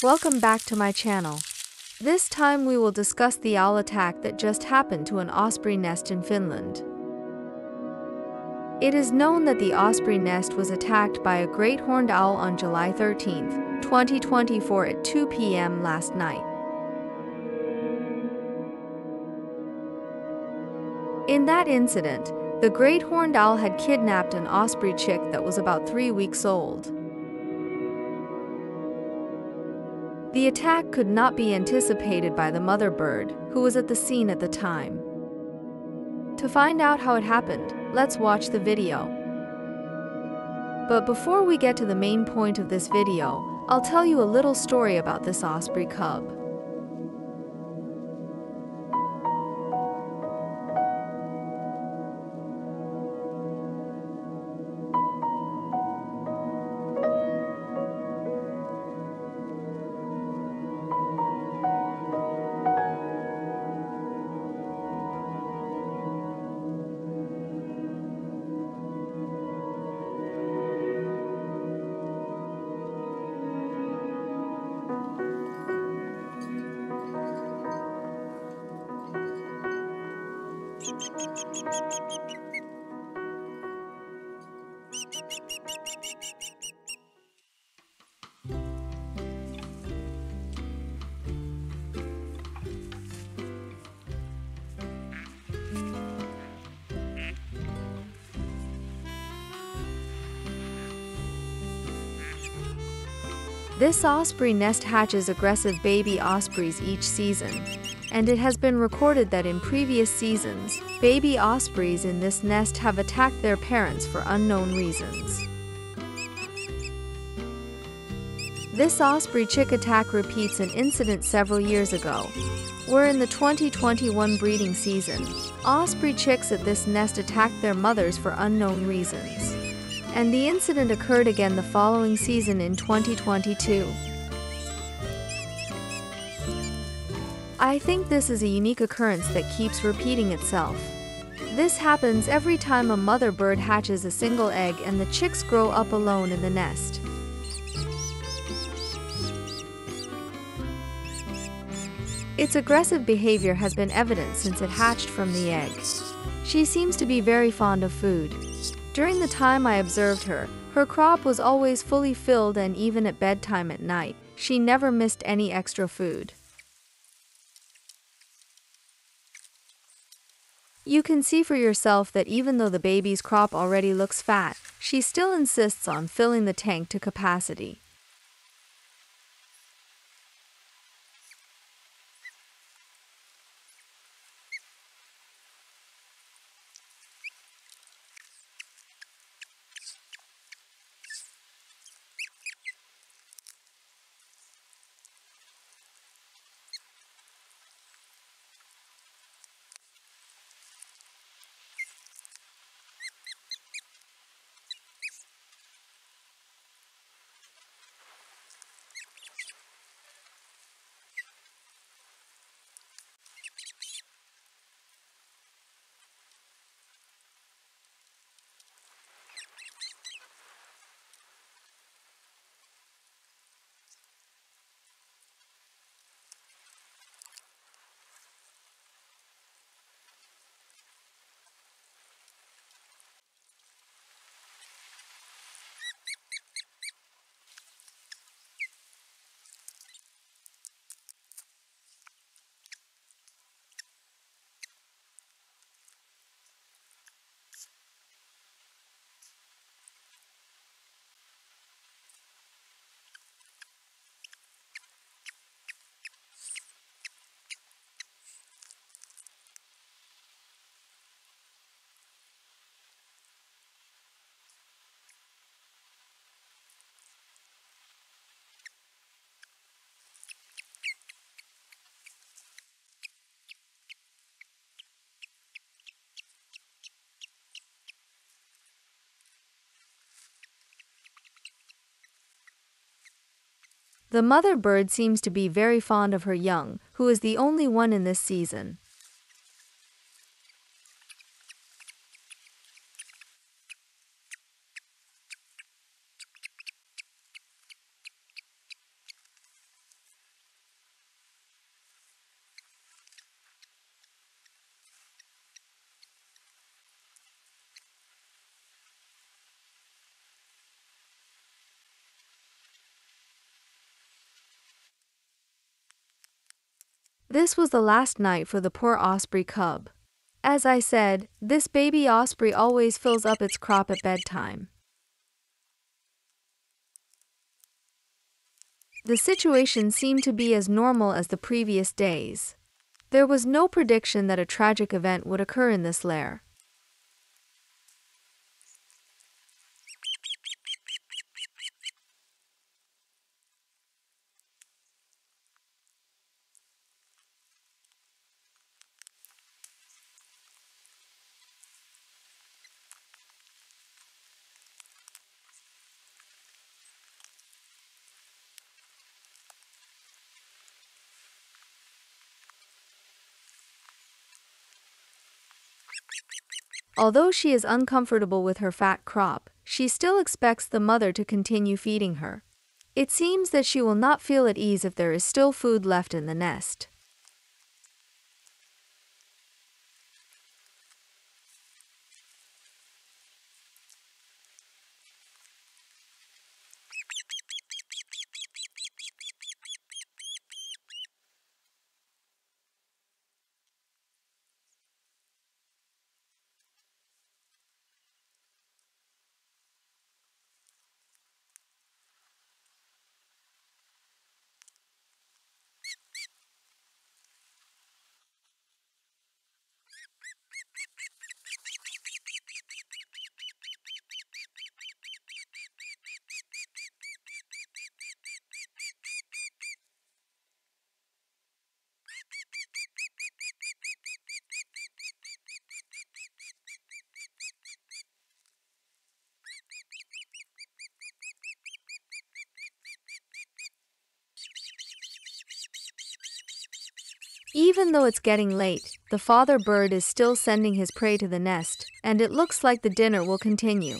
Welcome back to my channel. This time we will discuss the owl attack that just happened to an osprey nest in Finland. It is known that the osprey nest was attacked by a great horned owl on July 13, 2024 at 2 p.m. last night. In that incident, the great horned owl had kidnapped an osprey chick that was about 3 weeks old. The attack could not be anticipated by the mother bird, who was at the scene at the time. To find out how it happened, let's watch the video. But before we get to the main point of this video, I'll tell you a little story about this osprey cub. This osprey nest hatches aggressive baby ospreys each season, and it has been recorded that in previous seasons, baby ospreys in this nest have attacked their parents for unknown reasons. This osprey chick attack repeats an incident several years ago, where in the 2021 breeding season, osprey chicks at this nest attacked their mothers for unknown reasons. And the incident occurred again the following season in 2022. I think this is a unique occurrence that keeps repeating itself. This happens every time a mother bird hatches a single egg and the chicks grow up alone in the nest. Its aggressive behavior has been evident since it hatched from the egg. She seems to be very fond of food. During the time I observed her, her crop was always fully filled, and even at bedtime at night, she never missed any extra food. You can see for yourself that even though the baby's crop already looks fat, she still insists on filling the tank to capacity. The mother bird seems to be very fond of her young, who is the only one in this season. This was the last night for the poor osprey cub. As I said, this baby osprey always fills up its crop at bedtime. The situation seemed to be as normal as the previous days. There was no prediction that a tragic event would occur in this lair. Although she is uncomfortable with her fat crop, she still expects the mother to continue feeding her. It seems that she will not feel at ease if there is still food left in the nest. Even though it's getting late, the father bird is still sending his prey to the nest, and it looks like the dinner will continue.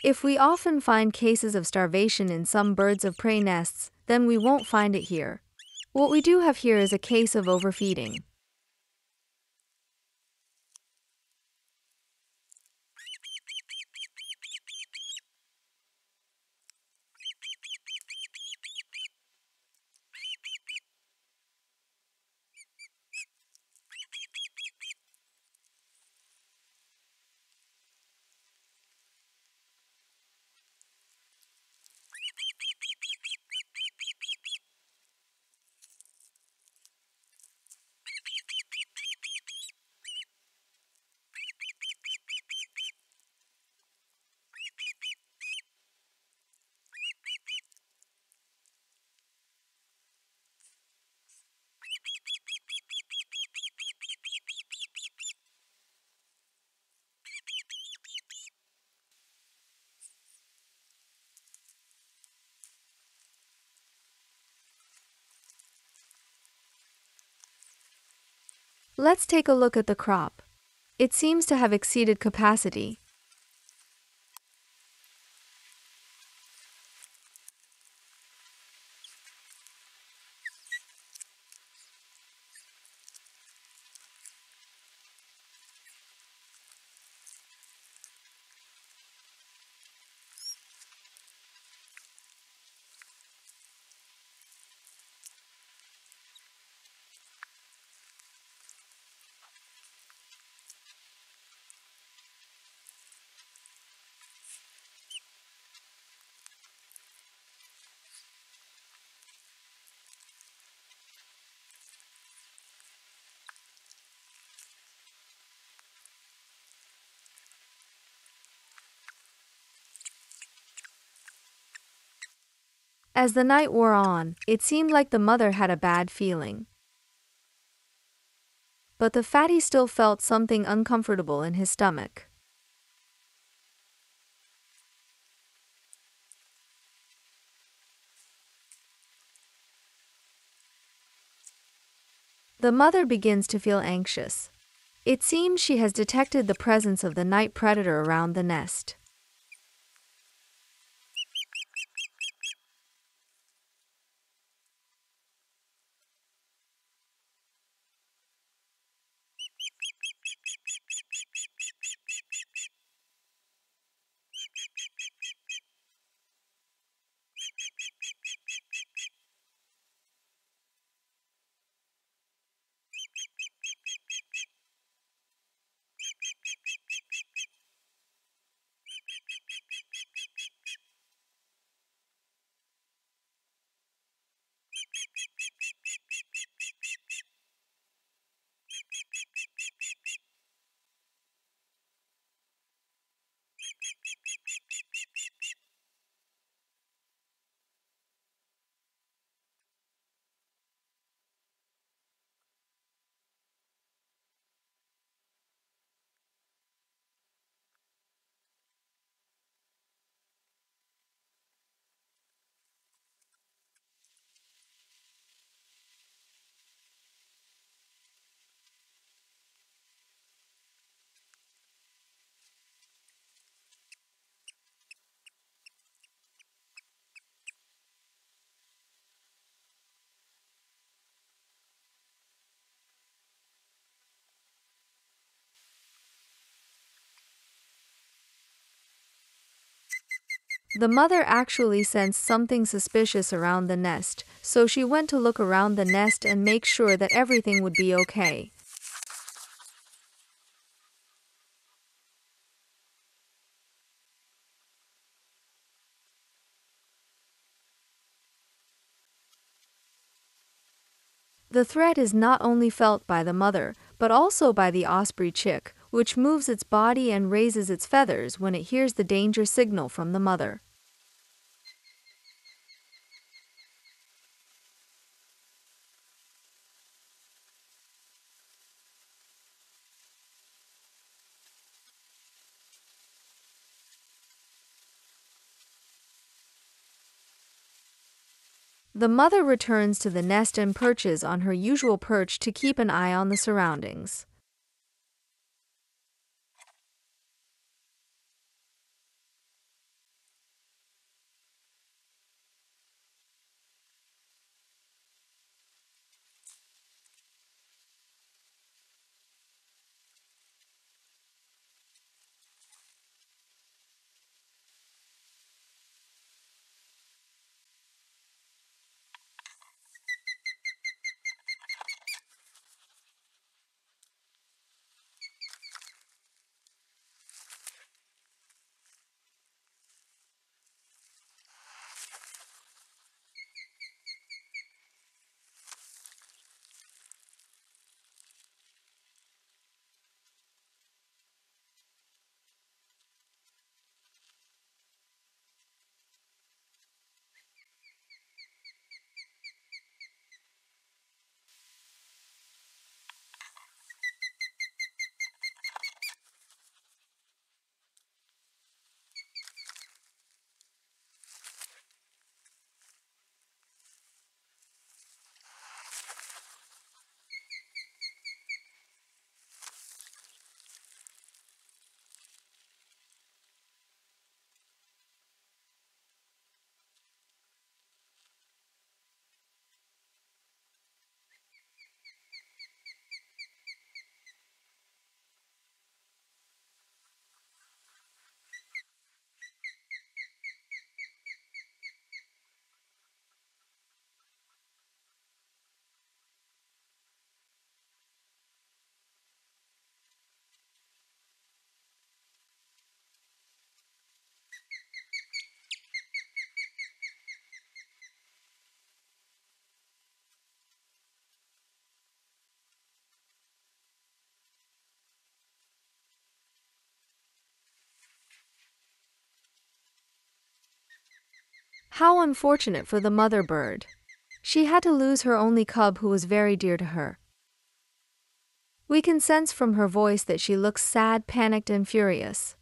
If we often find cases of starvation in some birds of prey nests, then we won't find it here. What we do have here is a case of overfeeding. Let's take a look at the crop. It seems to have exceeded capacity. As the night wore on, it seemed like the mother had a bad feeling. But the fatty still felt something uncomfortable in his stomach. The mother begins to feel anxious. It seems she has detected the presence of the night predator around the nest. The mother actually sensed something suspicious around the nest, so she went to look around the nest and make sure that everything would be okay. The threat is not only felt by the mother, but also by the osprey chick, which moves its body and raises its feathers when it hears the danger signal from the mother. The mother returns to the nest and perches on her usual perch to keep an eye on the surroundings. How unfortunate for the mother bird. She had to lose her only cub who was very dear to her. We can sense from her voice that she looks sad, panicked, and furious.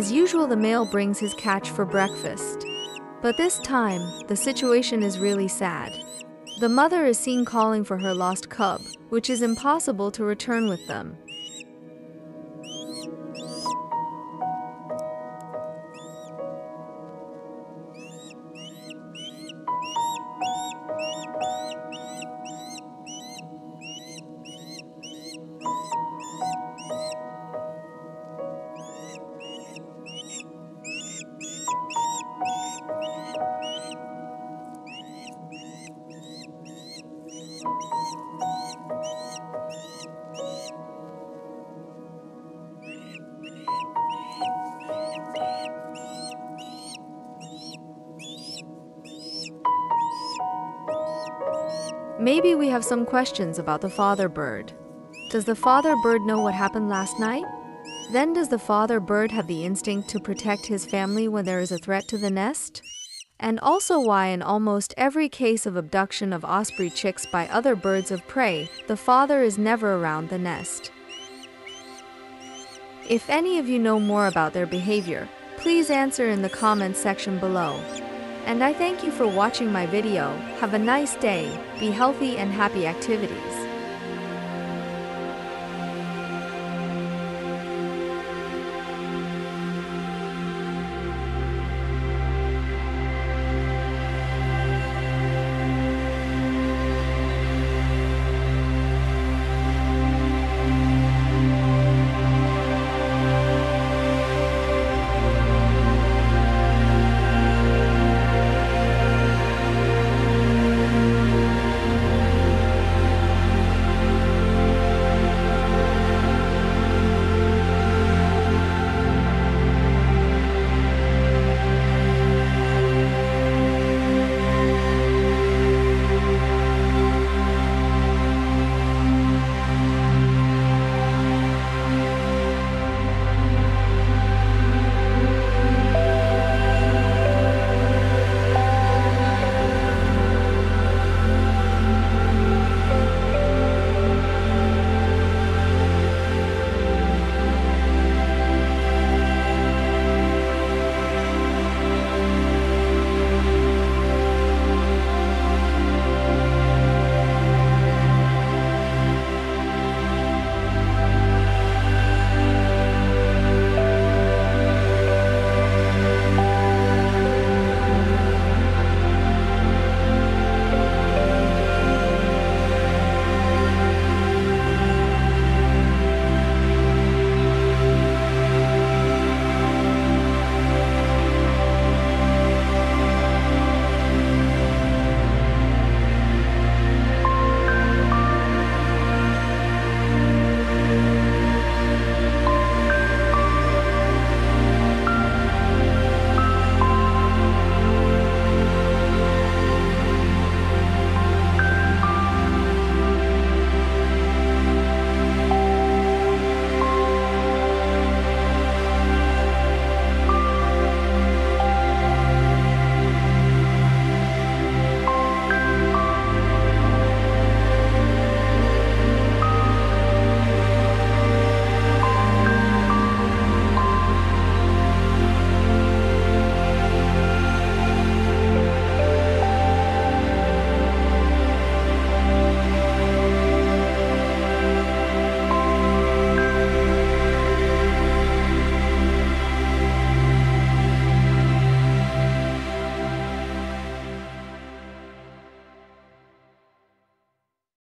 As usual, the male brings his catch for breakfast. But this time, the situation is really sad. The mother is seen calling for her lost cub, which is impossible to return with them. Maybe we have some questions about the father bird. Does the father bird know what happened last night? Then does the father bird have the instinct to protect his family when there is a threat to the nest? And also why in almost every case of abduction of osprey chicks by other birds of prey, the father is never around the nest. If any of you know more about their behavior, please answer in the comments section below. And I thank you for watching my video. Have a nice day, be healthy and happy activities.